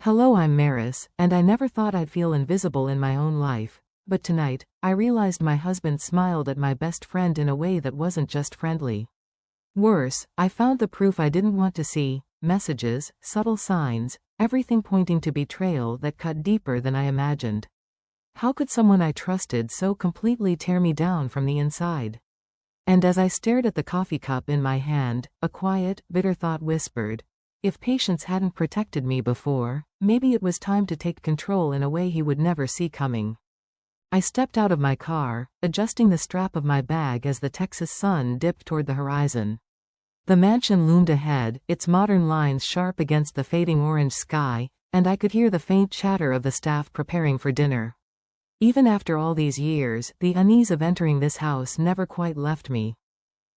Hello, I'm Maris, and I never thought I'd feel invisible in my own life. But tonight, I realized my husband smiled at my best friend in a way that wasn't just friendly. Worse, I found the proof I didn't want to see: messages, subtle signs, everything pointing to betrayal that cut deeper than I imagined. How could someone I trusted so completely tear me down from the inside? And as I stared at the coffee cup in my hand, a quiet, bitter thought whispered, if patience hadn't protected me before, maybe it was time to take control in a way he would never see coming. I stepped out of my car, adjusting the strap of my bag as the Texas sun dipped toward the horizon. The mansion loomed ahead, its modern lines sharp against the fading orange sky, and I could hear the faint chatter of the staff preparing for dinner. Even after all these years, the unease of entering this house never quite left me.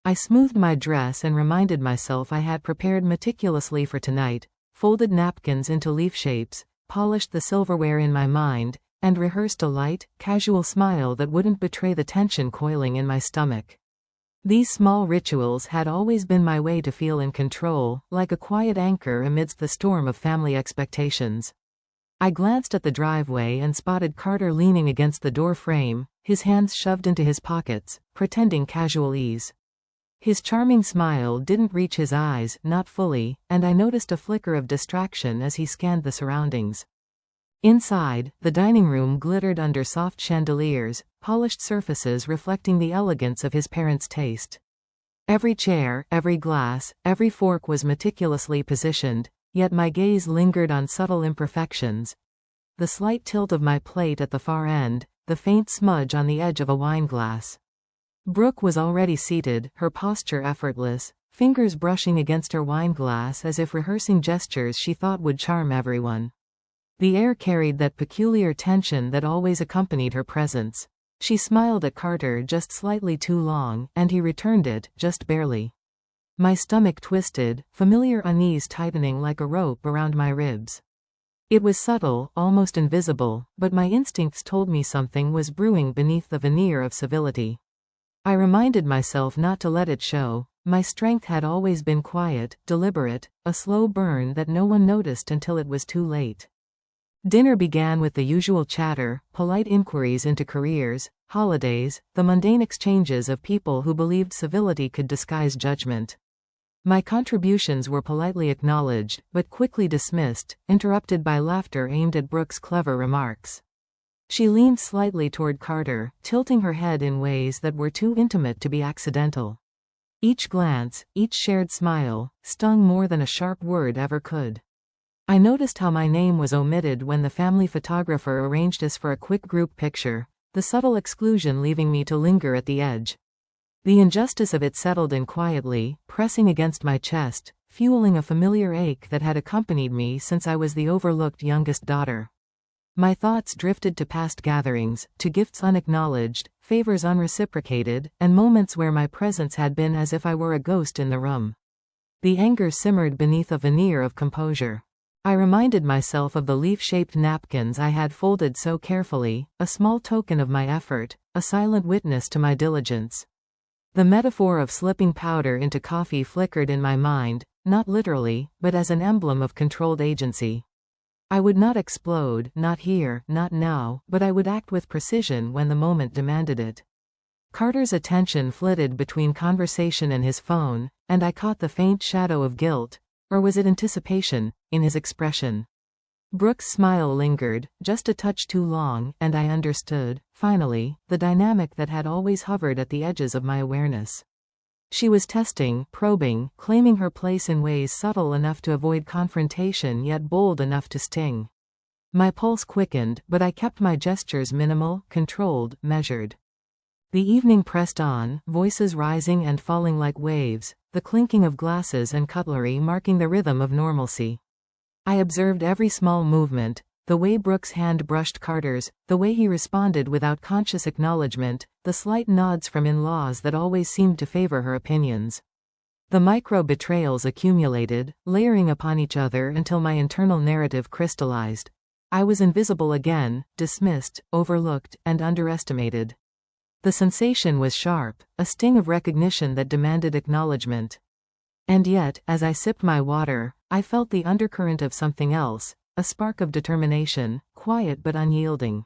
I smoothed my dress and reminded myself I had prepared meticulously for tonight, folded napkins into leaf shapes, polished the silverware in my mind, and rehearsed a light, casual smile that wouldn't betray the tension coiling in my stomach. These small rituals had always been my way to feel in control, like a quiet anchor amidst the storm of family expectations. I glanced at the driveway and spotted Carter leaning against the door frame, his hands shoved into his pockets, pretending casual ease. His charming smile didn't reach his eyes, not fully, and I noticed a flicker of distraction as he scanned the surroundings. Inside, the dining room glittered under soft chandeliers, polished surfaces reflecting the elegance of his parents' taste. Every chair, every glass, every fork was meticulously positioned, yet my gaze lingered on subtle imperfections. The slight tilt of my plate at the far end, the faint smudge on the edge of a wine glass. Brooke was already seated, her posture effortless, fingers brushing against her wine glass as if rehearsing gestures she thought would charm everyone. The air carried that peculiar tension that always accompanied her presence. She smiled at Carter just slightly too long, and he returned it, just barely. My stomach twisted, familiar unease tightening like a rope around my ribs. It was subtle, almost invisible, but my instincts told me something was brewing beneath the veneer of civility. I reminded myself not to let it show. My strength had always been quiet, deliberate, a slow burn that no one noticed until it was too late. Dinner began with the usual chatter, polite inquiries into careers, holidays, the mundane exchanges of people who believed civility could disguise judgment. My contributions were politely acknowledged, but quickly dismissed, interrupted by laughter aimed at Brooke's clever remarks. She leaned slightly toward Carter, tilting her head in ways that were too intimate to be accidental. Each glance, each shared smile, stung more than a sharp word ever could. I noticed how my name was omitted when the family photographer arranged us for a quick group picture, the subtle exclusion leaving me to linger at the edge. The injustice of it settled in quietly, pressing against my chest, fueling a familiar ache that had accompanied me since I was the overlooked youngest daughter. My thoughts drifted to past gatherings, to gifts unacknowledged, favors unreciprocated, and moments where my presence had been as if I were a ghost in the room. The anger simmered beneath a veneer of composure. I reminded myself of the leaf-shaped napkins I had folded so carefully, a small token of my effort, a silent witness to my diligence. The metaphor of slipping powder into coffee flickered in my mind, not literally, but as an emblem of controlled agency. I would not explode, not here, not now, but I would act with precision when the moment demanded it. Carter's attention flitted between conversation and his phone, and I caught the faint shadow of guilt, or was it anticipation, in his expression. Brooke's smile lingered, just a touch too long, and I understood, finally, the dynamic that had always hovered at the edges of my awareness. She was testing, probing, claiming her place in ways subtle enough to avoid confrontation yet bold enough to sting. My pulse quickened, but I kept my gestures minimal, controlled, measured. The evening pressed on, voices rising and falling like waves, the clinking of glasses and cutlery marking the rhythm of normalcy. I observed every small movement, the way Brooke's hand brushed Carter's, the way he responded without conscious acknowledgement, the slight nods from in-laws that always seemed to favor her opinions. The micro-betrayals accumulated, layering upon each other until my internal narrative crystallized. I was invisible again, dismissed, overlooked, and underestimated. The sensation was sharp, a sting of recognition that demanded acknowledgement. And yet, as I sipped my water, I felt the undercurrent of something else, a spark of determination, quiet but unyielding.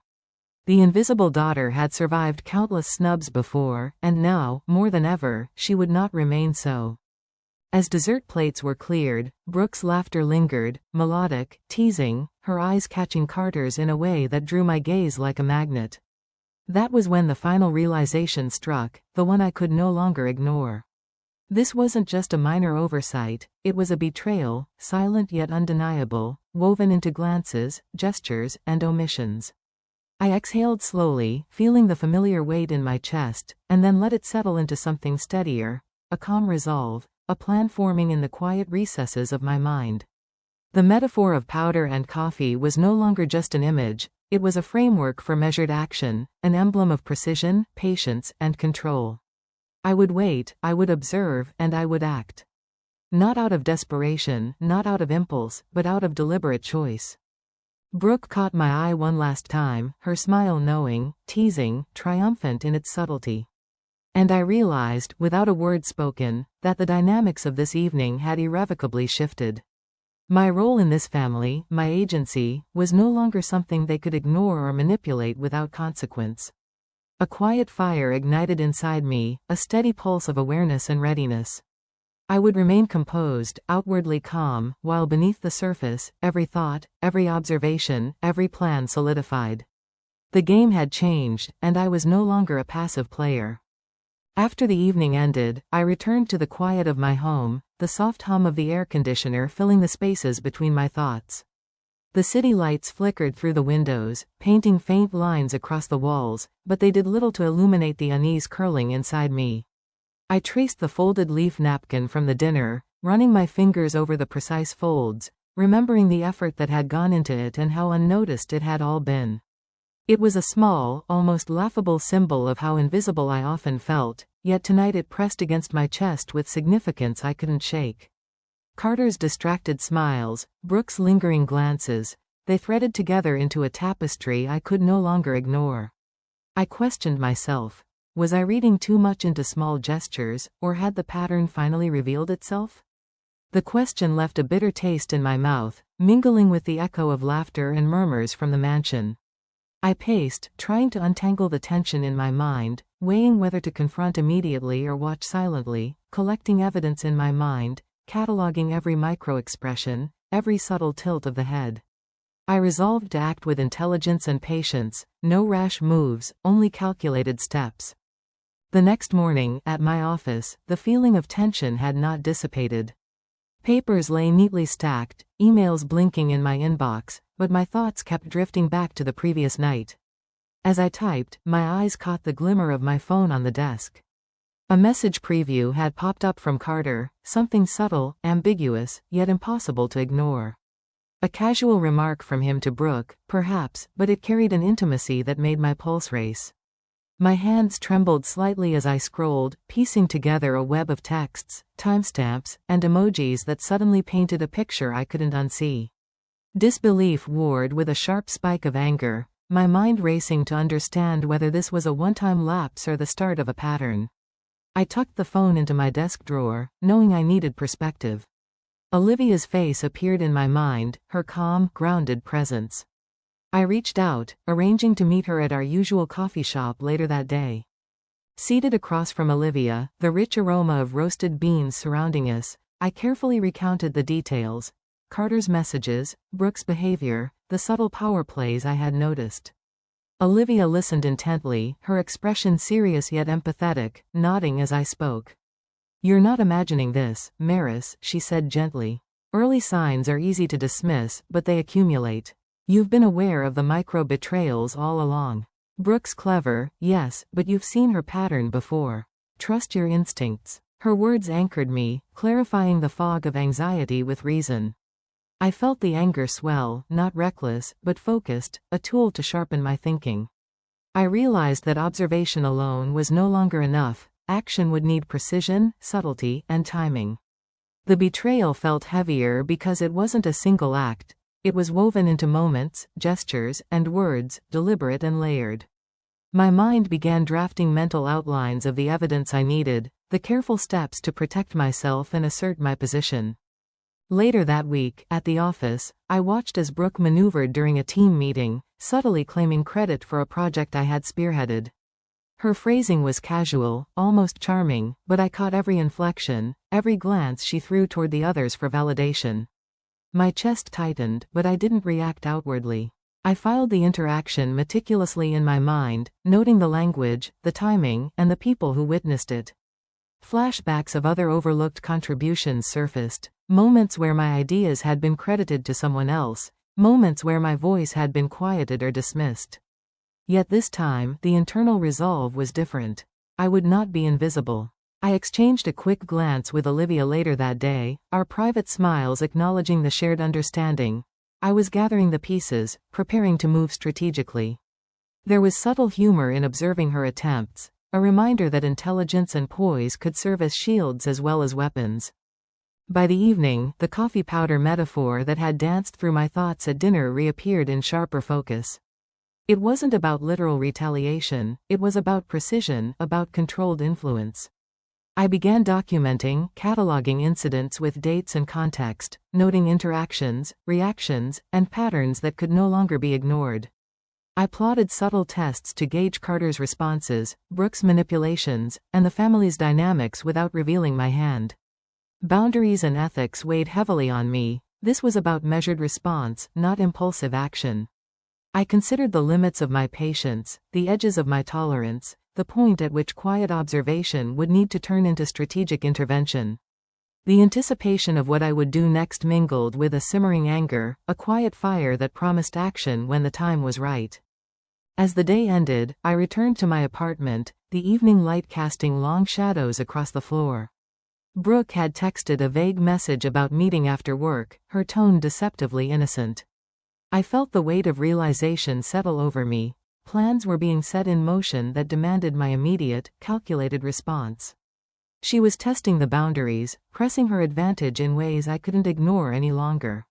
The invisible daughter had survived countless snubs before, and now, more than ever, she would not remain so. As dessert plates were cleared, Brooke's laughter lingered, melodic, teasing, her eyes catching Carter's in a way that drew my gaze like a magnet. That was when the final realization struck, the one I could no longer ignore. This wasn't just a minor oversight, it was a betrayal, silent yet undeniable, woven into glances, gestures, and omissions. I exhaled slowly, feeling the familiar weight in my chest, and then let it settle into something steadier, a calm resolve, a plan forming in the quiet recesses of my mind. The metaphor of powder and coffee was no longer just an image, it was a framework for measured action, an emblem of precision, patience, and control. I would wait, I would observe, and I would act. Not out of desperation, not out of impulse, but out of deliberate choice. Brooke caught my eye one last time, her smile knowing, teasing, triumphant in its subtlety. And I realized, without a word spoken, that the dynamics of this evening had irrevocably shifted. My role in this family, my agency, was no longer something they could ignore or manipulate without consequence. A quiet fire ignited inside me, a steady pulse of awareness and readiness. I would remain composed, outwardly calm, while beneath the surface, every thought, every observation, every plan solidified. The game had changed, and I was no longer a passive player. After the evening ended, I returned to the quiet of my home, the soft hum of the air conditioner filling the spaces between my thoughts. The city lights flickered through the windows, painting faint lines across the walls, but they did little to illuminate the unease curling inside me. I traced the folded leaf napkin from the dinner, running my fingers over the precise folds, remembering the effort that had gone into it and how unnoticed it had all been. It was a small, almost laughable symbol of how invisible I often felt, yet tonight it pressed against my chest with significance I couldn't shake. Carter's distracted smiles, Brooke's lingering glances, they threaded together into a tapestry I could no longer ignore. I questioned myself. Was I reading too much into small gestures, or had the pattern finally revealed itself? The question left a bitter taste in my mouth, mingling with the echo of laughter and murmurs from the mansion. I paced, trying to untangle the tension in my mind, weighing whether to confront immediately or watch silently, collecting evidence in my mind, cataloging every micro-expression, every subtle tilt of the head. I resolved to act with intelligence and patience, no rash moves, only calculated steps. The next morning, at my office, the feeling of tension had not dissipated. Papers lay neatly stacked, emails blinking in my inbox, but my thoughts kept drifting back to the previous night. As I typed, my eyes caught the glimmer of my phone on the desk. A message preview had popped up from Carter, something subtle, ambiguous, yet impossible to ignore. A casual remark from him to Brooke, perhaps, but it carried an intimacy that made my pulse race. My hands trembled slightly as I scrolled, piecing together a web of texts, timestamps, and emojis that suddenly painted a picture I couldn't unsee. Disbelief warred with a sharp spike of anger, my mind racing to understand whether this was a one-time lapse or the start of a pattern. I tucked the phone into my desk drawer, knowing I needed perspective. Olivia's face appeared in my mind, her calm, grounded presence. I reached out, arranging to meet her at our usual coffee shop later that day. Seated across from Olivia, the rich aroma of roasted beans surrounding us, I carefully recounted the details: Carter's messages, Brooke's behavior, the subtle power plays I had noticed. Olivia listened intently, her expression serious yet empathetic, nodding as I spoke. "You're not imagining this, Maris," she said gently. "Early signs are easy to dismiss, but they accumulate. You've been aware of the micro-betrayals all along. Brooke's clever, yes, but you've seen her pattern before. Trust your instincts." Her words anchored me, clarifying the fog of anxiety with reason. I felt the anger swell, not reckless, but focused, a tool to sharpen my thinking. I realized that observation alone was no longer enough, action would need precision, subtlety, and timing. The betrayal felt heavier because it wasn't a single act. It was woven into moments, gestures, and words, deliberate and layered. My mind began drafting mental outlines of the evidence I needed, the careful steps to protect myself and assert my position. Later that week, at the office, I watched as Brooke maneuvered during a team meeting, subtly claiming credit for a project I had spearheaded. Her phrasing was casual, almost charming, but I caught every inflection, every glance she threw toward the others for validation. My chest tightened, but I didn't react outwardly. I filed the interaction meticulously in my mind, noting the language, the timing, and the people who witnessed it. Flashbacks of other overlooked contributions surfaced, moments where my ideas had been credited to someone else, moments where my voice had been quieted or dismissed. Yet this time, the internal resolve was different. I would not be invisible. I exchanged a quick glance with Olivia later that day, our private smiles acknowledging the shared understanding. I was gathering the pieces, preparing to move strategically. There was subtle humor in observing her attempts, a reminder that intelligence and poise could serve as shields as well as weapons. By the evening, the coffee powder metaphor that had danced through my thoughts at dinner reappeared in sharper focus. It wasn't about literal retaliation, it was about precision, about controlled influence. I began documenting, cataloging incidents with dates and context, noting interactions, reactions, and patterns that could no longer be ignored. I plotted subtle tests to gauge Carter's responses, Brooke's manipulations, and the family's dynamics without revealing my hand. Boundaries and ethics weighed heavily on me. This was about measured response, not impulsive action. I considered the limits of my patience, the edges of my tolerance, the point at which quiet observation would need to turn into strategic intervention. The anticipation of what I would do next mingled with a simmering anger, a quiet fire that promised action when the time was right. As the day ended, I returned to my apartment, the evening light casting long shadows across the floor. Brooke had texted a vague message about meeting after work, her tone deceptively innocent. I felt the weight of realization settle over me. Plans were being set in motion that demanded my immediate, calculated response. She was testing the boundaries, pressing her advantage in ways I couldn't ignore any longer.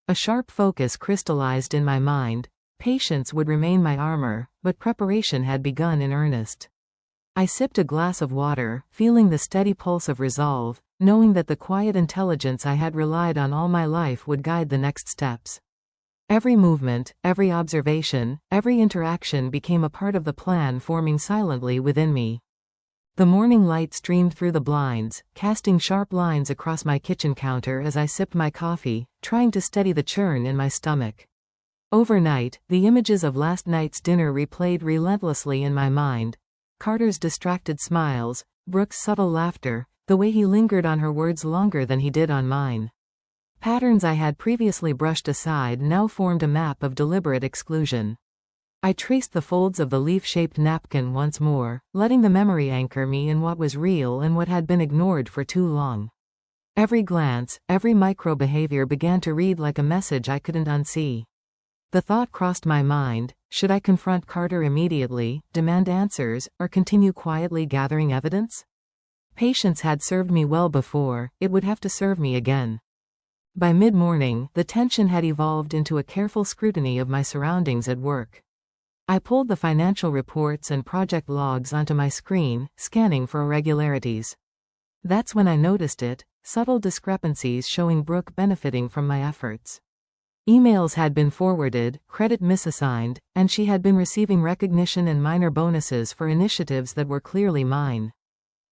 A sharp focus crystallized in my mind. Patience would remain my armor, but preparation had begun in earnest. I sipped a glass of water, feeling the steady pulse of resolve, knowing that the quiet intelligence I had relied on all my life would guide the next steps. Every movement, every observation, every interaction became a part of the plan forming silently within me. The morning light streamed through the blinds, casting sharp lines across my kitchen counter as I sipped my coffee, trying to steady the churn in my stomach. Overnight, the images of last night's dinner replayed relentlessly in my mind. Carter's distracted smiles, Brooke's subtle laughter, the way he lingered on her words longer than he did on mine. Patterns I had previously brushed aside now formed a map of deliberate exclusion. I traced the folds of the leaf-shaped napkin once more, letting the memory anchor me in what was real and what had been ignored for too long. Every glance, every micro-behavior began to read like a message I couldn't unsee. The thought crossed my mind, should I confront Carter immediately, demand answers, or continue quietly gathering evidence? Patience had served me well before, it would have to serve me again. By mid-morning, the tension had evolved into a careful scrutiny of my surroundings at work. I pulled the financial reports and project logs onto my screen, scanning for irregularities. That's when I noticed it, subtle discrepancies showing Brooke benefiting from my efforts. Emails had been forwarded, credit misassigned, and she had been receiving recognition and minor bonuses for initiatives that were clearly mine.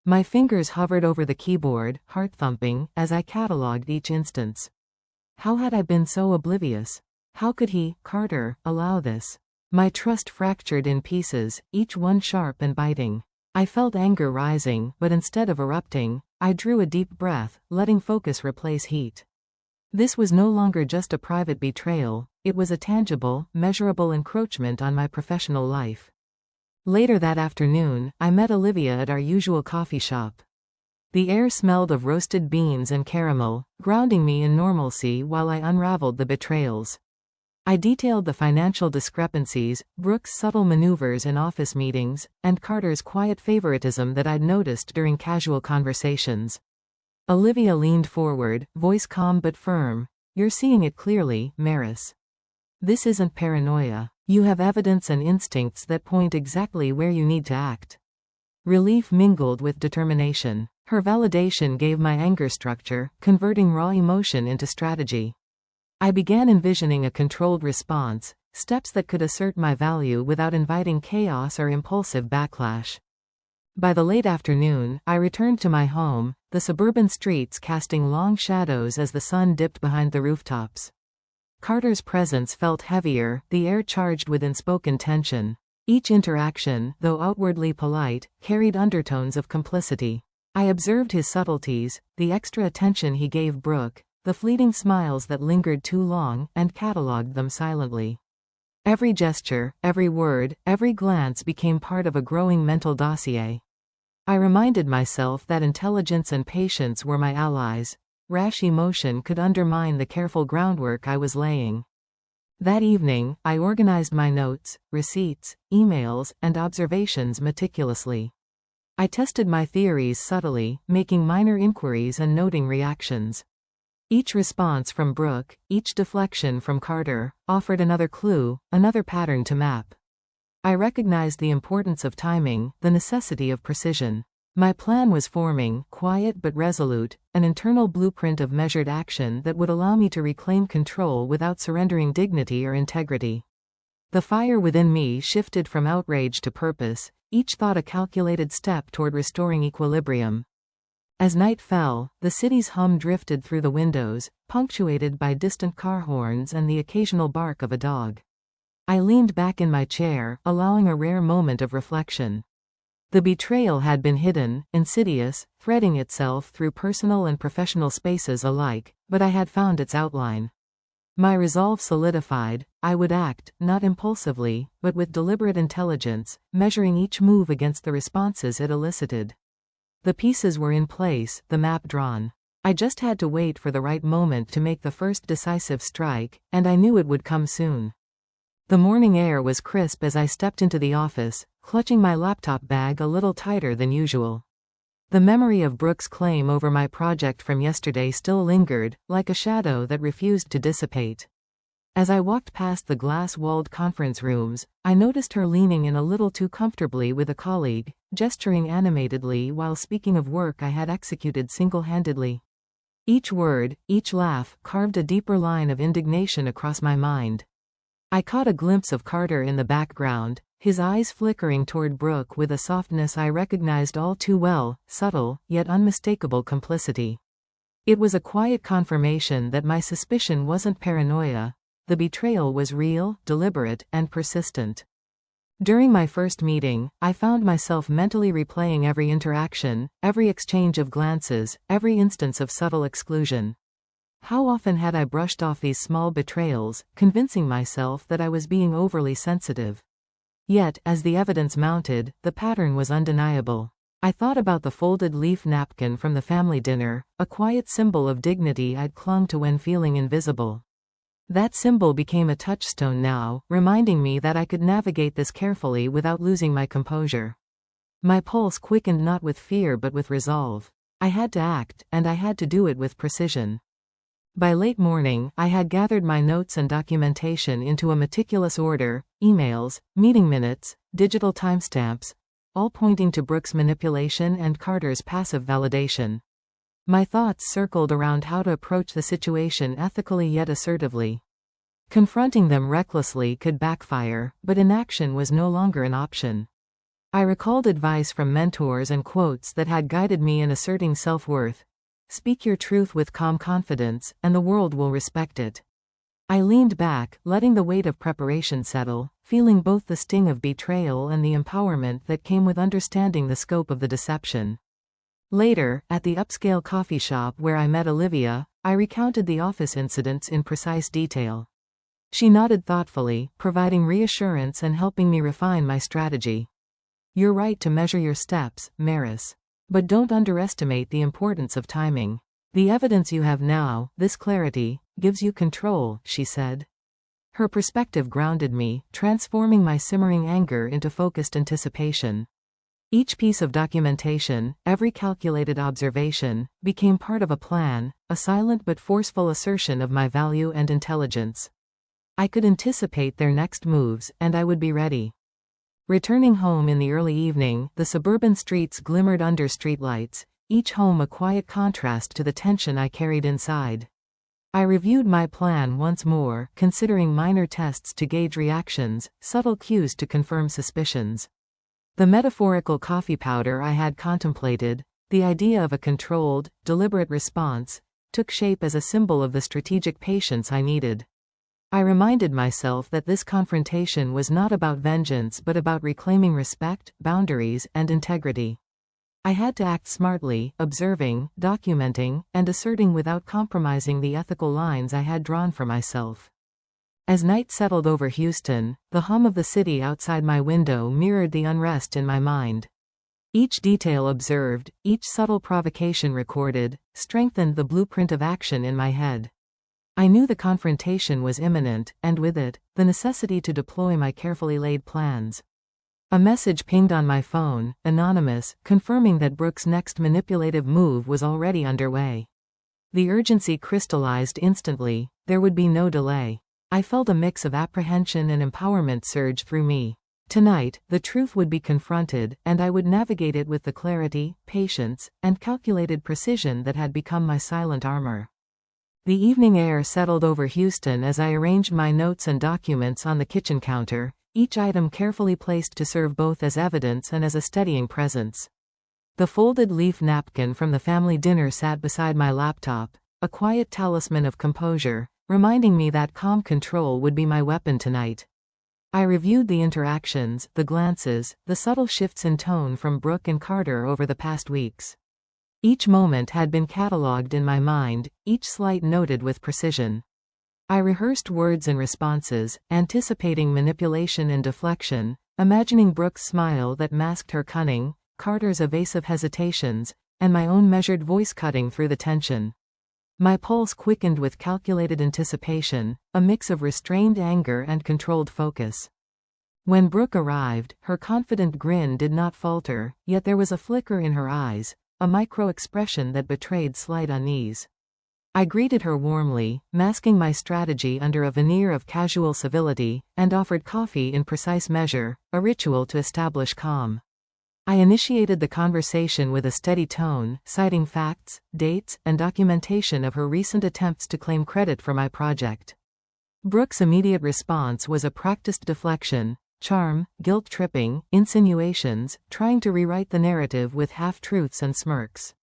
My fingers hovered over the keyboard, heart-thumping, as I catalogued each instance. How had I been so oblivious? How could he, Carter, allow this? My trust fractured in pieces, each one sharp and biting. I felt anger rising, but instead of erupting, I drew a deep breath, letting focus replace heat. This was no longer just a private betrayal, it was a tangible, measurable encroachment on my professional life. Later that afternoon, I met Olivia at our usual coffee shop. The air smelled of roasted beans and caramel, grounding me in normalcy while I unraveled the betrayals. I detailed the financial discrepancies, Brooke's subtle maneuvers in office meetings, and Carter's quiet favoritism that I'd noticed during casual conversations. Olivia leaned forward, voice calm but firm. "You're seeing it clearly, Maris. This isn't paranoia. You have evidence and instincts that point exactly where you need to act." Relief mingled with determination. Her validation gave my anger structure, converting raw emotion into strategy. I began envisioning a controlled response, steps that could assert my value without inviting chaos or impulsive backlash. By the late afternoon, I returned to my home, the suburban streets casting long shadows as the sun dipped behind the rooftops. Carter's presence felt heavier, the air charged with unspoken tension. Each interaction, though outwardly polite, carried undertones of complicity. I observed his subtleties, the extra attention he gave Brooke, the fleeting smiles that lingered too long, and catalogued them silently. Every gesture, every word, every glance became part of a growing mental dossier. I reminded myself that intelligence and patience were my allies. Rash emotion could undermine the careful groundwork I was laying. That evening, I organized my notes, receipts, emails, and observations meticulously. I tested my theories subtly, making minor inquiries and noting reactions. Each response from Brooke, each deflection from Carter, offered another clue, another pattern to map. I recognized the importance of timing, the necessity of precision. My plan was forming, quiet but resolute, an internal blueprint of measured action that would allow me to reclaim control without surrendering dignity or integrity. The fire within me shifted from outrage to purpose, each thought a calculated step toward restoring equilibrium. As night fell, the city's hum drifted through the windows, punctuated by distant car horns and the occasional bark of a dog. I leaned back in my chair, allowing a rare moment of reflection. The betrayal had been hidden, insidious, threading itself through personal and professional spaces alike, but I had found its outline. My resolve solidified. I would act, not impulsively, but with deliberate intelligence, measuring each move against the responses it elicited. The pieces were in place, the map drawn. I just had to wait for the right moment to make the first decisive strike, and I knew it would come soon. The morning air was crisp as I stepped into the office, clutching my laptop bag a little tighter than usual. The memory of Brooke's claim over my project from yesterday still lingered, like a shadow that refused to dissipate. As I walked past the glass-walled conference rooms, I noticed her leaning in a little too comfortably with a colleague, gesturing animatedly while speaking of work I had executed single-handedly. Each word, each laugh, carved a deeper line of indignation across my mind. I caught a glimpse of Carter in the background, his eyes flickering toward Brooke with a softness I recognized all too well, subtle, yet unmistakable complicity. It was a quiet confirmation that my suspicion wasn't paranoia. The betrayal was real, deliberate, and persistent. During my first meeting, I found myself mentally replaying every interaction, every exchange of glances, every instance of subtle exclusion. How often had I brushed off these small betrayals, convincing myself that I was being overly sensitive? Yet, as the evidence mounted, the pattern was undeniable. I thought about the folded leaf napkin from the family dinner, a quiet symbol of dignity I'd clung to when feeling invisible. That symbol became a touchstone now, reminding me that I could navigate this carefully without losing my composure. My pulse quickened not with fear but with resolve. I had to act, and I had to do it with precision. By late morning, I had gathered my notes and documentation into a meticulous order, emails, meeting minutes, digital timestamps, all pointing to Brooke's manipulation and Carter's passive validation. My thoughts circled around how to approach the situation ethically yet assertively. Confronting them recklessly could backfire, but inaction was no longer an option. I recalled advice from mentors and quotes that had guided me in asserting self-worth. Speak your truth with calm confidence, and the world will respect it. I leaned back, letting the weight of preparation settle, feeling both the sting of betrayal and the empowerment that came with understanding the scope of the deception. Later, at the upscale coffee shop where I met Olivia, I recounted the office incidents in precise detail. She nodded thoughtfully, providing reassurance and helping me refine my strategy. You're right to measure your steps, Maris. But don't underestimate the importance of timing. The evidence you have now, this clarity, gives you control, she said. Her perspective grounded me, transforming my simmering anger into focused anticipation. Each piece of documentation, every calculated observation, became part of a plan, a silent but forceful assertion of my value and intelligence. I could anticipate their next moves, and I would be ready. Returning home in the early evening, the suburban streets glimmered under streetlights, each home a quiet contrast to the tension I carried inside. I reviewed my plan once more, considering minor tests to gauge reactions, subtle cues to confirm suspicions. The metaphorical coffee powder I had contemplated, the idea of a controlled, deliberate response, took shape as a symbol of the strategic patience I needed. I reminded myself that this confrontation was not about vengeance but about reclaiming respect, boundaries, and integrity. I had to act smartly, observing, documenting, and asserting without compromising the ethical lines I had drawn for myself. As night settled over Houston, the hum of the city outside my window mirrored the unrest in my mind. Each detail observed, each subtle provocation recorded, strengthened the blueprint of action in my head. I knew the confrontation was imminent, and with it, the necessity to deploy my carefully laid plans. A message pinged on my phone, anonymous, confirming that Brooke's next manipulative move was already underway. The urgency crystallized instantly. There would be no delay. I felt a mix of apprehension and empowerment surge through me. Tonight, the truth would be confronted, and I would navigate it with the clarity, patience, and calculated precision that had become my silent armor. The evening air settled over Houston as I arranged my notes and documents on the kitchen counter, each item carefully placed to serve both as evidence and as a steadying presence. The folded leaf napkin from the family dinner sat beside my laptop, a quiet talisman of composure, reminding me that calm control would be my weapon tonight. I reviewed the interactions, the glances, the subtle shifts in tone from Brooke and Carter over the past weeks. Each moment had been catalogued in my mind, each slight noted with precision. I rehearsed words and responses, anticipating manipulation and deflection, imagining Brooke's smile that masked her cunning, Carter's evasive hesitations, and my own measured voice cutting through the tension. My pulse quickened with calculated anticipation, a mix of restrained anger and controlled focus. When Brooke arrived, her confident grin did not falter, yet there was a flicker in her eyes, a micro-expression that betrayed slight unease. I greeted her warmly, masking my strategy under a veneer of casual civility, and offered coffee in precise measure, a ritual to establish calm. I initiated the conversation with a steady tone, citing facts, dates, and documentation of her recent attempts to claim credit for my project. Brooke's immediate response was a practiced deflection, charm, guilt-tripping, insinuations, trying to rewrite the narrative with half-truths and smirks.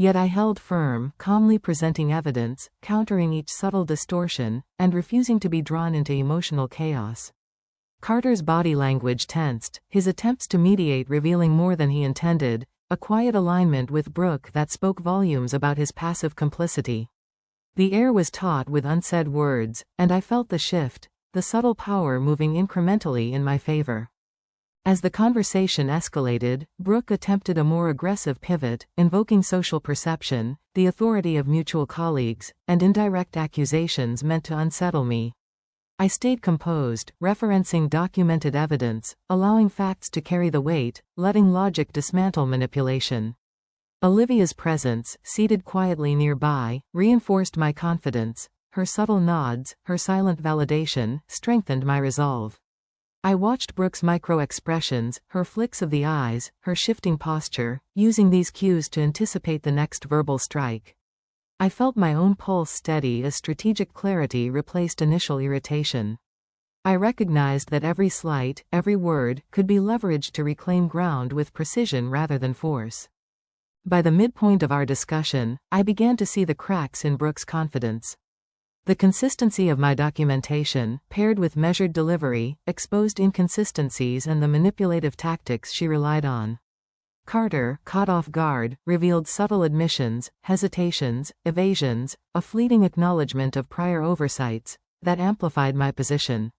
Yet I held firm, calmly presenting evidence, countering each subtle distortion, and refusing to be drawn into emotional chaos. Carter's body language tensed, his attempts to mediate revealing more than he intended, a quiet alignment with Brooke that spoke volumes about his passive complicity. The air was taut with unsaid words, and I felt the shift, the subtle power moving incrementally in my favor. As the conversation escalated, Brooke attempted a more aggressive pivot, invoking social perception, the authority of mutual colleagues, and indirect accusations meant to unsettle me. I stayed composed, referencing documented evidence, allowing facts to carry the weight, letting logic dismantle manipulation. Olivia's presence, seated quietly nearby, reinforced my confidence. Her subtle nods, her silent validation, strengthened my resolve. I watched Brooke's micro-expressions, her flicks of the eyes, her shifting posture, using these cues to anticipate the next verbal strike. I felt my own pulse steady as strategic clarity replaced initial irritation. I recognized that every slight, every word, could be leveraged to reclaim ground with precision rather than force. By the midpoint of our discussion, I began to see the cracks in Brooke's confidence. The consistency of my documentation, paired with measured delivery, exposed inconsistencies and the manipulative tactics she relied on. Carter, caught off guard, revealed subtle admissions, hesitations, evasions, a fleeting acknowledgement of prior oversights, that amplified my position.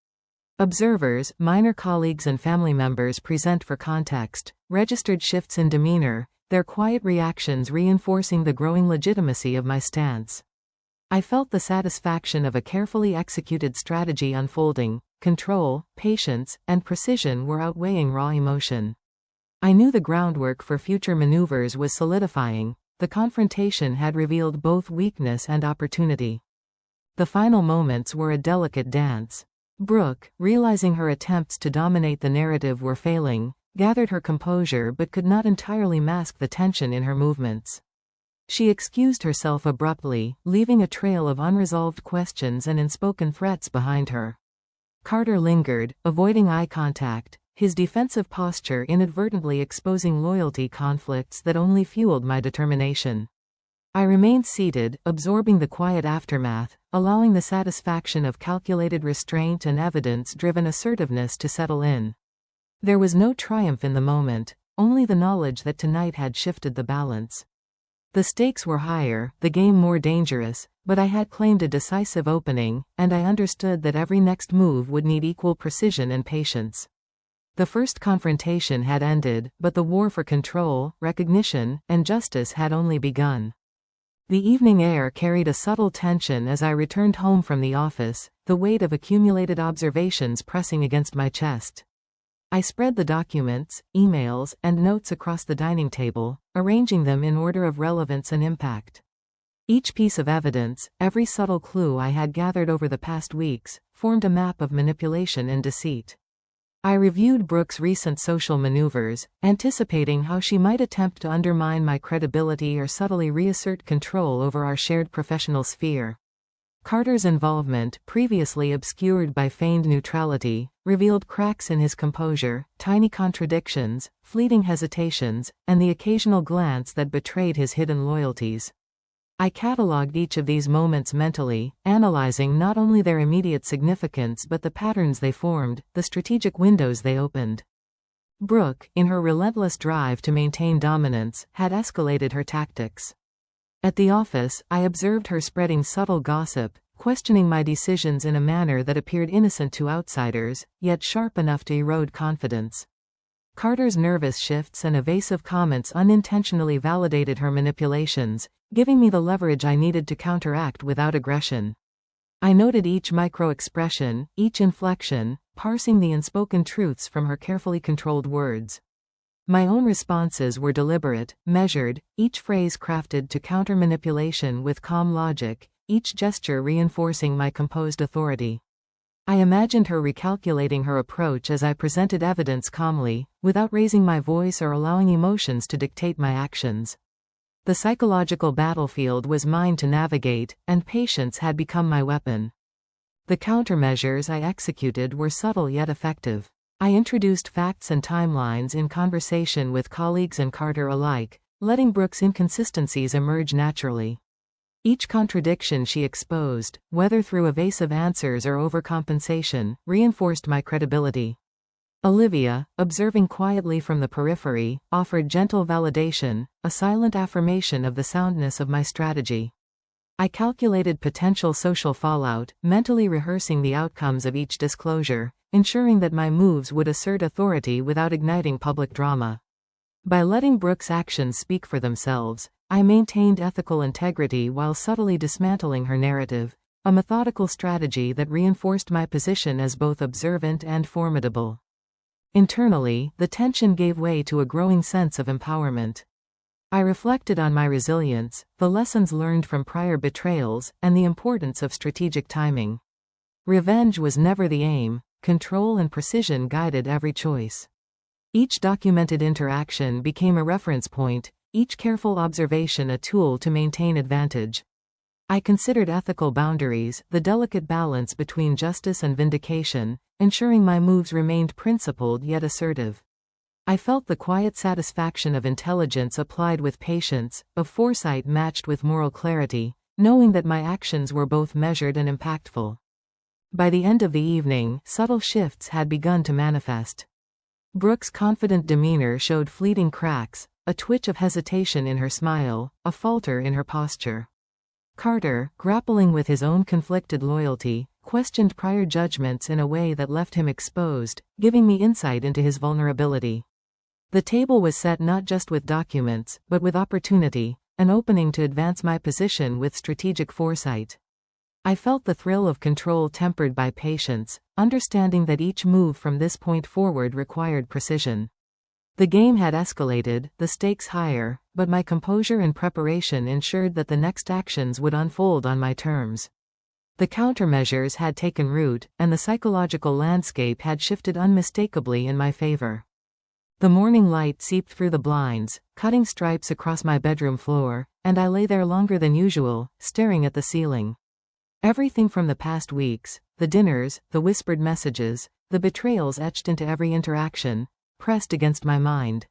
Observers, minor colleagues and family members present for context, registered shifts in demeanor, their quiet reactions reinforcing the growing legitimacy of my stance. I felt the satisfaction of a carefully executed strategy unfolding. Control, patience, and precision were outweighing raw emotion. I knew the groundwork for future maneuvers was solidifying. The confrontation had revealed both weakness and opportunity. The final moments were a delicate dance. Brooke, realizing her attempts to dominate the narrative were failing, gathered her composure but could not entirely mask the tension in her movements. She excused herself abruptly, leaving a trail of unresolved questions and unspoken threats behind her. Carter lingered, avoiding eye contact, his defensive posture inadvertently exposing loyalty conflicts that only fueled my determination. I remained seated, absorbing the quiet aftermath, allowing the satisfaction of calculated restraint and evidence-driven assertiveness to settle in. There was no triumph in the moment, only the knowledge that tonight had shifted the balance. The stakes were higher, the game more dangerous, but I had claimed a decisive opening, and I understood that every next move would need equal precision and patience. The first confrontation had ended, but the war for control, recognition, and justice had only begun. The evening air carried a subtle tension as I returned home from the office, the weight of accumulated observations pressing against my chest. I spread the documents, emails, and notes across the dining table, arranging them in order of relevance and impact. Each piece of evidence, every subtle clue I had gathered over the past weeks, formed a map of manipulation and deceit. I reviewed Brooke's recent social maneuvers, anticipating how she might attempt to undermine my credibility or subtly reassert control over our shared professional sphere. Carter's involvement, previously obscured by feigned neutrality, revealed cracks in his composure, tiny contradictions, fleeting hesitations, and the occasional glance that betrayed his hidden loyalties. I catalogued each of these moments mentally, analyzing not only their immediate significance but the patterns they formed, the strategic windows they opened. Brooke, in her relentless drive to maintain dominance, had escalated her tactics. At the office, I observed her spreading subtle gossip, questioning my decisions in a manner that appeared innocent to outsiders, yet sharp enough to erode confidence. Carter's nervous shifts and evasive comments unintentionally validated her manipulations, giving me the leverage I needed to counteract without aggression. I noted each micro-expression, each inflection, parsing the unspoken truths from her carefully controlled words. My own responses were deliberate, measured, each phrase crafted to counter manipulation with calm logic, each gesture reinforcing my composed authority. I imagined her recalculating her approach as I presented evidence calmly, without raising my voice or allowing emotions to dictate my actions. The psychological battlefield was mine to navigate, and patience had become my weapon. The countermeasures I executed were subtle yet effective. I introduced facts and timelines in conversation with colleagues and Carter alike, letting Brooke's inconsistencies emerge naturally. Each contradiction she exposed, whether through evasive answers or overcompensation, reinforced my credibility. Olivia, observing quietly from the periphery, offered gentle validation, a silent affirmation of the soundness of my strategy. I calculated potential social fallout, mentally rehearsing the outcomes of each disclosure, ensuring that my moves would assert authority without igniting public drama. By letting Brooke's actions speak for themselves, I maintained ethical integrity while subtly dismantling her narrative, a methodical strategy that reinforced my position as both observant and formidable. Internally, the tension gave way to a growing sense of empowerment. I reflected on my resilience, the lessons learned from prior betrayals, and the importance of strategic timing. Revenge was never the aim, control and precision guided every choice. Each documented interaction became a reference point, each careful observation a tool to maintain advantage. I considered ethical boundaries, the delicate balance between justice and vindication, ensuring my moves remained principled yet assertive. I felt the quiet satisfaction of intelligence applied with patience, of foresight matched with moral clarity, knowing that my actions were both measured and impactful. By the end of the evening, subtle shifts had begun to manifest. Brooke's confident demeanor showed fleeting cracks, a twitch of hesitation in her smile, a falter in her posture. Carter, grappling with his own conflicted loyalty, questioned prior judgments in a way that left him exposed, giving me insight into his vulnerability. The table was set not just with documents, but with opportunity, an opening to advance my position with strategic foresight. I felt the thrill of control tempered by patience, understanding that each move from this point forward required precision. The game had escalated, the stakes higher, but my composure and preparation ensured that the next actions would unfold on my terms. The countermeasures had taken root, and the psychological landscape had shifted unmistakably in my favor. The morning light seeped through the blinds, cutting stripes across my bedroom floor, and I lay there longer than usual, staring at the ceiling. Everything from the past weeks, the dinners, the whispered messages, the betrayals etched into every interaction, pressed against my mind.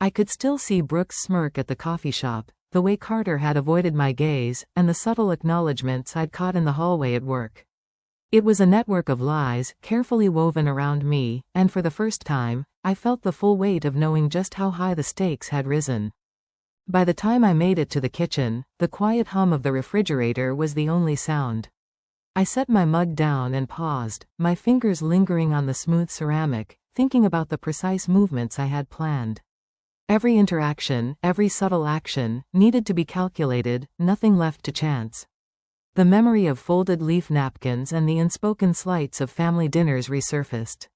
I could still see Brooke's smirk at the coffee shop, the way Carter had avoided my gaze, and the subtle acknowledgments I'd caught in the hallway at work. It was a network of lies, carefully woven around me, and for the first time, I felt the full weight of knowing just how high the stakes had risen. By the time I made it to the kitchen, the quiet hum of the refrigerator was the only sound. I set my mug down and paused, my fingers lingering on the smooth ceramic, thinking about the precise movements I had planned. Every interaction, every subtle action, needed to be calculated, nothing left to chance. The memory of folded leaf napkins and the unspoken slights of family dinners resurfaced.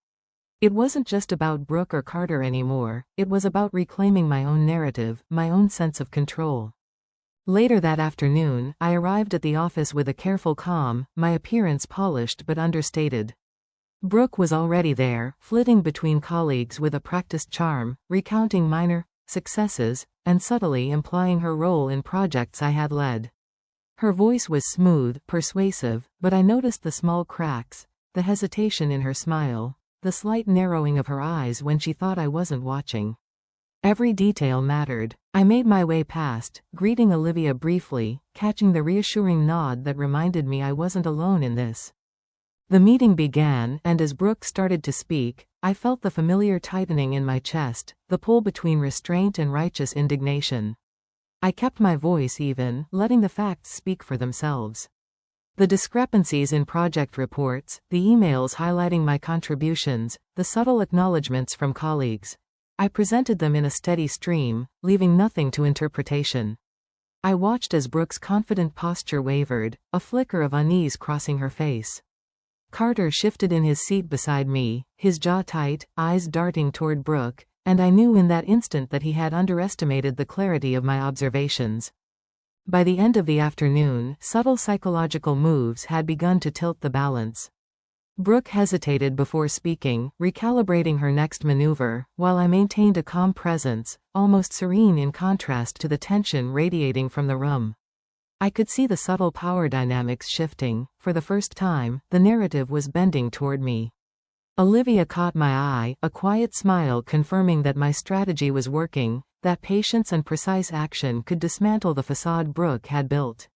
It wasn't just about Brooke or Carter anymore, it was about reclaiming my own narrative, my own sense of control. Later that afternoon, I arrived at the office with a careful calm, my appearance polished but understated. Brooke was already there, flitting between colleagues with a practiced charm, recounting minor successes, and subtly implying her role in projects I had led. Her voice was smooth, persuasive, but I noticed the small cracks, the hesitation in her smile, the slight narrowing of her eyes when she thought I wasn't watching. Every detail mattered. I made my way past, greeting Olivia briefly, catching the reassuring nod that reminded me I wasn't alone in this. The meeting began, and as Brooke started to speak, I felt the familiar tightening in my chest, the pull between restraint and righteous indignation. I kept my voice even, letting the facts speak for themselves. The discrepancies in project reports, the emails highlighting my contributions, the subtle acknowledgments from colleagues. I presented them in a steady stream, leaving nothing to interpretation. I watched as Brooke's confident posture wavered, a flicker of unease crossing her face. Carter shifted in his seat beside me, his jaw tight, eyes darting toward Brooke, and I knew in that instant that he had underestimated the clarity of my observations. By the end of the afternoon, subtle psychological moves had begun to tilt the balance. Brooke hesitated before speaking, recalibrating her next maneuver, while I maintained a calm presence, almost serene in contrast to the tension radiating from the room. I could see the subtle power dynamics shifting. For the first time, the narrative was bending toward me. Olivia caught my eye, a quiet smile confirming that my strategy was working, that patience and precise action could dismantle the facade Brooke had built.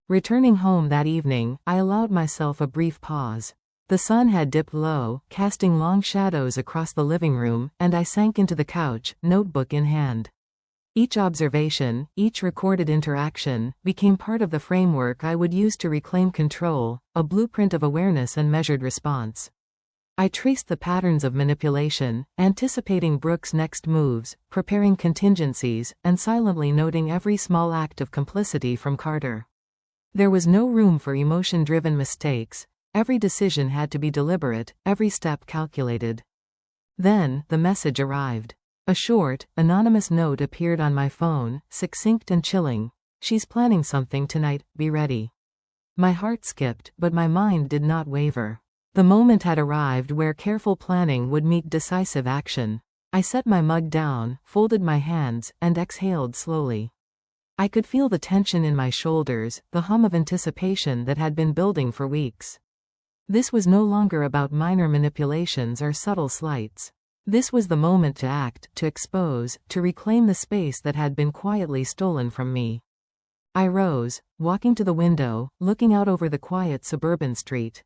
Returning home that evening, I allowed myself a brief pause. The sun had dipped low, casting long shadows across the living room, and I sank into the couch, notebook in hand. Each observation, each recorded interaction, became part of the framework I would use to reclaim control, a blueprint of awareness and measured response. I traced the patterns of manipulation, anticipating Brooke's next moves, preparing contingencies, and silently noting every small act of complicity from Carter. There was no room for emotion-driven mistakes. Every decision had to be deliberate, every step calculated. Then, the message arrived. A short, anonymous note appeared on my phone, succinct and chilling. "She's planning something tonight, be ready." My heart skipped, but my mind did not waver. The moment had arrived where careful planning would meet decisive action. I set my mug down, folded my hands, and exhaled slowly. I could feel the tension in my shoulders, the hum of anticipation that had been building for weeks. This was no longer about minor manipulations or subtle slights. This was the moment to act, to expose, to reclaim the space that had been quietly stolen from me. I rose, walking to the window, looking out over the quiet suburban street.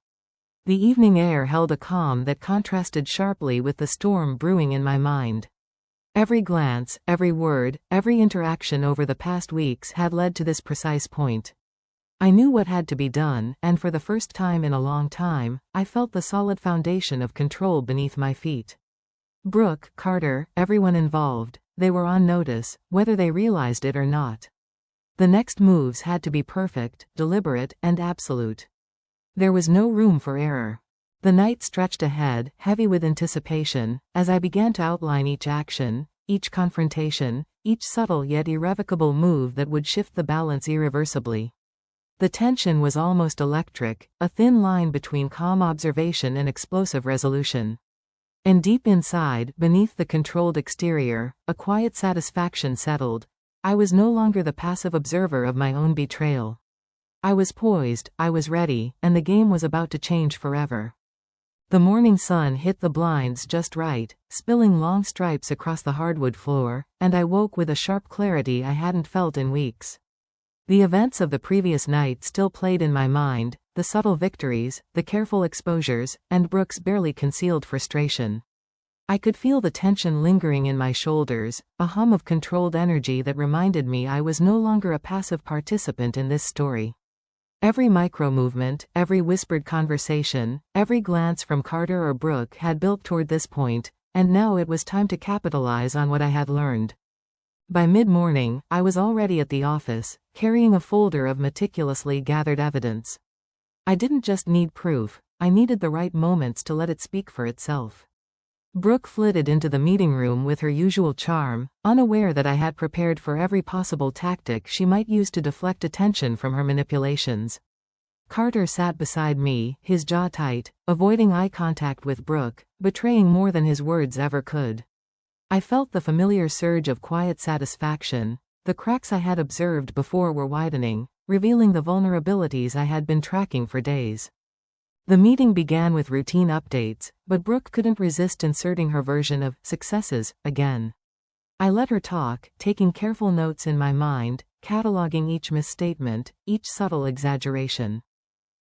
The evening air held a calm that contrasted sharply with the storm brewing in my mind. Every glance, every word, every interaction over the past weeks had led to this precise point. I knew what had to be done, and for the first time in a long time, I felt the solid foundation of control beneath my feet. Brooke, Carter, everyone involved, they were on notice, whether they realized it or not. The next moves had to be perfect, deliberate, and absolute. There was no room for error. The night stretched ahead, heavy with anticipation, as I began to outline each action, each confrontation, each subtle yet irrevocable move that would shift the balance irreversibly. The tension was almost electric, a thin line between calm observation and explosive resolution. And deep inside, beneath the controlled exterior, a quiet satisfaction settled. I was no longer the passive observer of my own betrayal. I was poised, I was ready, and the game was about to change forever. The morning sun hit the blinds just right, spilling long stripes across the hardwood floor, and I woke with a sharp clarity I hadn't felt in weeks. The events of the previous night still played in my mind, the subtle victories, the careful exposures, and Brooke's barely concealed frustration. I could feel the tension lingering in my shoulders, a hum of controlled energy that reminded me I was no longer a passive participant in this story. Every micro-movement, every whispered conversation, every glance from Carter or Brooke had built toward this point, and now it was time to capitalize on what I had learned. By mid-morning, I was already at the office, carrying a folder of meticulously gathered evidence. I didn't just need proof, I needed the right moments to let it speak for itself. Brooke flitted into the meeting room with her usual charm, unaware that I had prepared for every possible tactic she might use to deflect attention from her manipulations. Carter sat beside me, his jaw tight, avoiding eye contact with Brooke, betraying more than his words ever could. I felt the familiar surge of quiet satisfaction. The cracks I had observed before were widening, revealing the vulnerabilities I had been tracking for days. The meeting began with routine updates, but Brooke couldn't resist inserting her version of successes again. I let her talk, taking careful notes in my mind, cataloging each misstatement, each subtle exaggeration.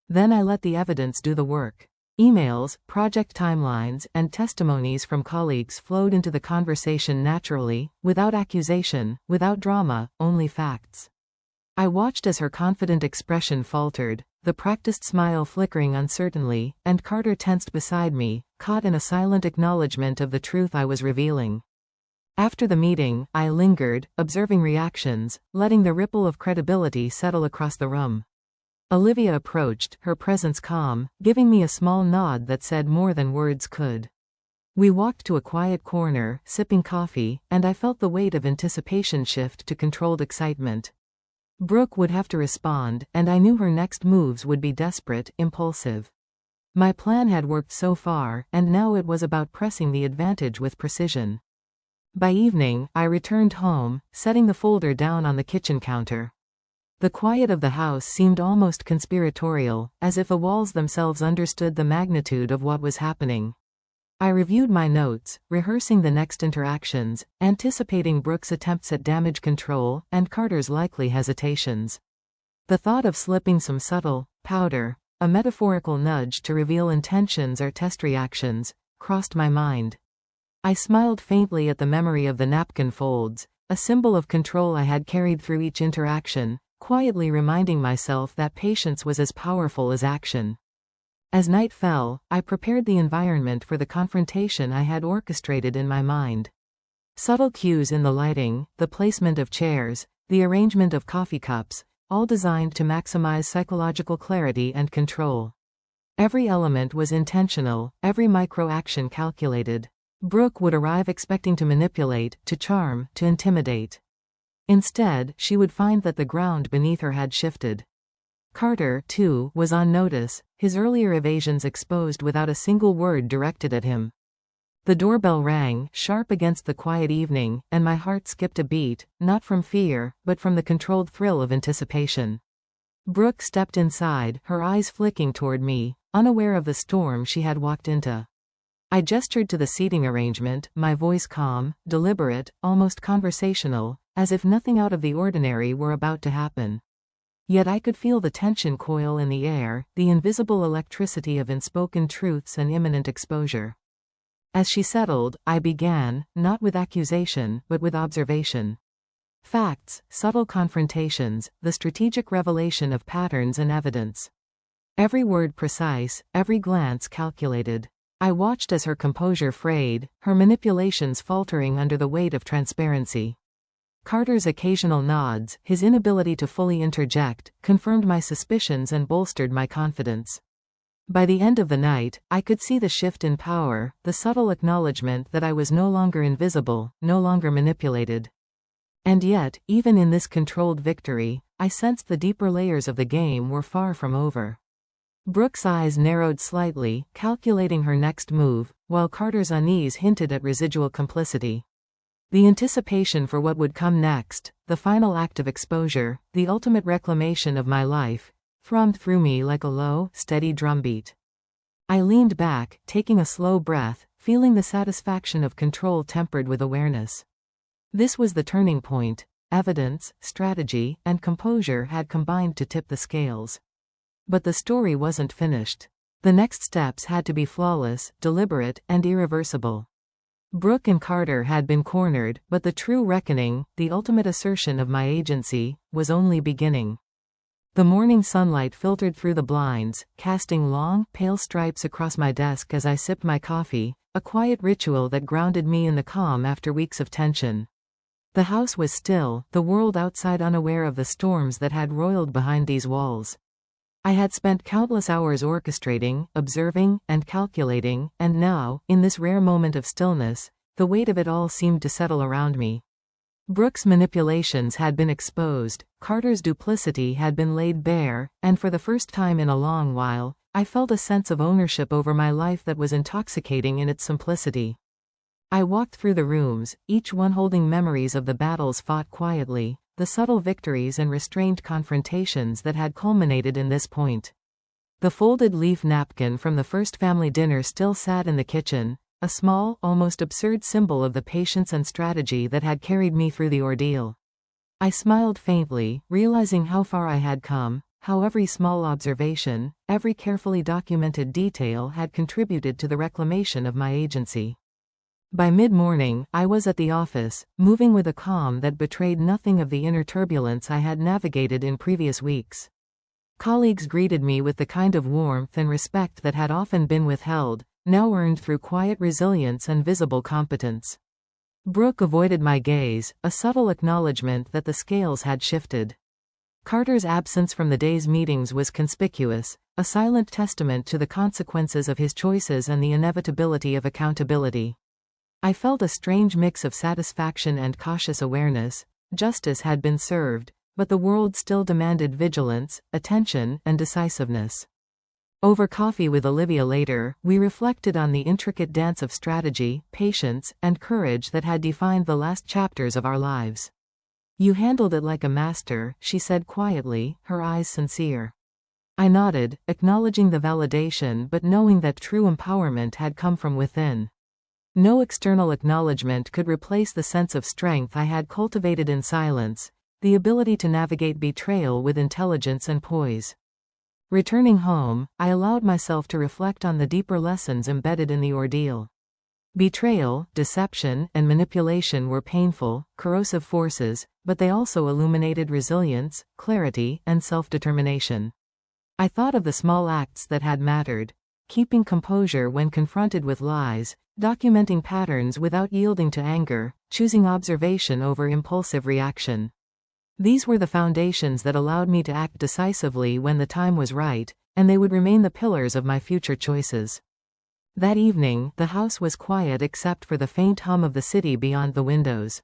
Then I let the evidence do the work. Emails, project timelines, and testimonies from colleagues flowed into the conversation naturally, without accusation, without drama, only facts. I watched as her confident expression faltered, the practiced smile flickering uncertainly, and Carter tensed beside me, caught in a silent acknowledgement of the truth I was revealing. After the meeting, I lingered, observing reactions, letting the ripple of credibility settle across the room. Olivia approached, her presence calm, giving me a small nod that said more than words could. We walked to a quiet corner, sipping coffee, and I felt the weight of anticipation shift to controlled excitement. Brooke would have to respond, and I knew her next moves would be desperate, impulsive. My plan had worked so far, and now it was about pressing the advantage with precision. By evening, I returned home, setting the folder down on the kitchen counter. The quiet of the house seemed almost conspiratorial, as if the walls themselves understood the magnitude of what was happening. I reviewed my notes, rehearsing the next interactions, anticipating Brooke's attempts at damage control, and Carter's likely hesitations. The thought of slipping some subtle powder, a metaphorical nudge to reveal intentions or test reactions, crossed my mind. I smiled faintly at the memory of the napkin folds, a symbol of control I had carried through each interaction, quietly reminding myself that patience was as powerful as action. As night fell, I prepared the environment for the confrontation I had orchestrated in my mind. Subtle cues in the lighting, the placement of chairs, the arrangement of coffee cups, all designed to maximize psychological clarity and control. Every element was intentional, every micro-action calculated. Brooke would arrive expecting to manipulate, to charm, to intimidate. Instead, she would find that the ground beneath her had shifted. Carter, too, was on notice, his earlier evasions exposed without a single word directed at him. The doorbell rang, sharp against the quiet evening, and my heart skipped a beat, not from fear, but from the controlled thrill of anticipation. Brooke stepped inside, her eyes flicking toward me, unaware of the storm she had walked into. I gestured to the seating arrangement, my voice calm, deliberate, almost conversational, as if nothing out of the ordinary were about to happen. Yet I could feel the tension coil in the air, the invisible electricity of unspoken truths and imminent exposure. As she settled, I began, not with accusation, but with observation. Facts, subtle confrontations, the strategic revelation of patterns and evidence. Every word precise, every glance calculated. I watched as her composure frayed, her manipulations faltering under the weight of transparency. Carter's occasional nods, his inability to fully interject, confirmed my suspicions and bolstered my confidence. By the end of the night, I could see the shift in power, the subtle acknowledgement that I was no longer invisible, no longer manipulated. And yet, even in this controlled victory, I sensed the deeper layers of the game were far from over. Brooke's eyes narrowed slightly, calculating her next move, while Carter's unease hinted at residual complicity. The anticipation for what would come next, the final act of exposure, the ultimate reclamation of my life, thrummed through me like a low, steady drumbeat. I leaned back, taking a slow breath, feeling the satisfaction of control tempered with awareness. This was the turning point. Evidence, strategy, and composure had combined to tip the scales. But the story wasn't finished. The next steps had to be flawless, deliberate, and irreversible. Brooke and Carter had been cornered, but the true reckoning, the ultimate assertion of my agency, was only beginning. The morning sunlight filtered through the blinds, casting long, pale stripes across my desk as I sipped my coffee, a quiet ritual that grounded me in the calm after weeks of tension. The house was still, the world outside unaware of the storms that had roiled behind these walls. I had spent countless hours orchestrating, observing, and calculating, and now, in this rare moment of stillness, the weight of it all seemed to settle around me. Brooke's manipulations had been exposed, Carter's duplicity had been laid bare, and for the first time in a long while, I felt a sense of ownership over my life that was intoxicating in its simplicity. I walked through the rooms, each one holding memories of the battles fought quietly, the subtle victories and restrained confrontations that had culminated in this point. The folded leaf napkin from the first family dinner still sat in the kitchen, a small, almost absurd symbol of the patience and strategy that had carried me through the ordeal. I smiled faintly, realizing how far I had come, how every small observation, every carefully documented detail had contributed to the reclamation of my agency. By mid-morning, I was at the office, moving with a calm that betrayed nothing of the inner turbulence I had navigated in previous weeks. Colleagues greeted me with the kind of warmth and respect that had often been withheld, now earned through quiet resilience and visible competence. Brooke avoided my gaze, a subtle acknowledgement that the scales had shifted. Carter's absence from the day's meetings was conspicuous, a silent testament to the consequences of his choices and the inevitability of accountability. I felt a strange mix of satisfaction and cautious awareness. Justice had been served, but the world still demanded vigilance, attention, and decisiveness. Over coffee with Olivia later, we reflected on the intricate dance of strategy, patience, and courage that had defined the last chapters of our lives. "You handled it like a master," she said quietly, her eyes sincere. I nodded, acknowledging the validation but knowing that true empowerment had come from within. No external acknowledgement could replace the sense of strength I had cultivated in silence, the ability to navigate betrayal with intelligence and poise. Returning home, I allowed myself to reflect on the deeper lessons embedded in the ordeal. Betrayal, deception, and manipulation were painful, corrosive forces, but they also illuminated resilience, clarity, and self-determination. I thought of the small acts that had mattered: keeping composure when confronted with lies, documenting patterns without yielding to anger, choosing observation over impulsive reaction. These were the foundations that allowed me to act decisively when the time was right, and they would remain the pillars of my future choices. That evening, the house was quiet except for the faint hum of the city beyond the windows.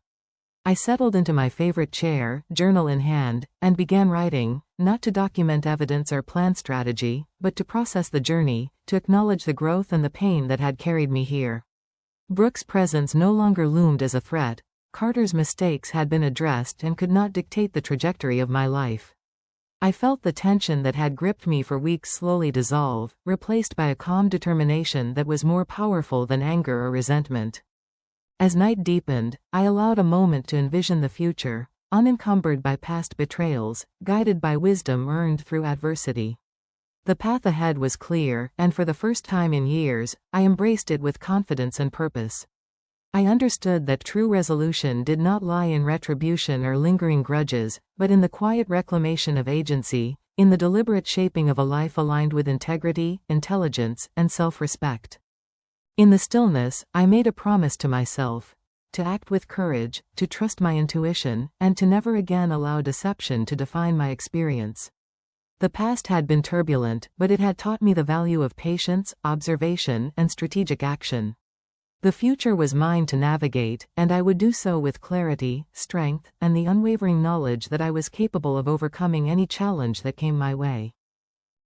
I settled into my favorite chair, journal in hand, and began writing, not to document evidence or plan strategy, but to process the journey, to acknowledge the growth and the pain that had carried me here. Brooke's presence no longer loomed as a threat. Carter's mistakes had been addressed and could not dictate the trajectory of my life. I felt the tension that had gripped me for weeks slowly dissolve, replaced by a calm determination that was more powerful than anger or resentment. As night deepened, I allowed a moment to envision the future, unencumbered by past betrayals, guided by wisdom earned through adversity. The path ahead was clear, and for the first time in years, I embraced it with confidence and purpose. I understood that true resolution did not lie in retribution or lingering grudges, but in the quiet reclamation of agency, in the deliberate shaping of a life aligned with integrity, intelligence, and self-respect. In the stillness, I made a promise to myself: to act with courage, to trust my intuition, and to never again allow deception to define my experience. The past had been turbulent, but it had taught me the value of patience, observation, and strategic action. The future was mine to navigate, and I would do so with clarity, strength, and the unwavering knowledge that I was capable of overcoming any challenge that came my way.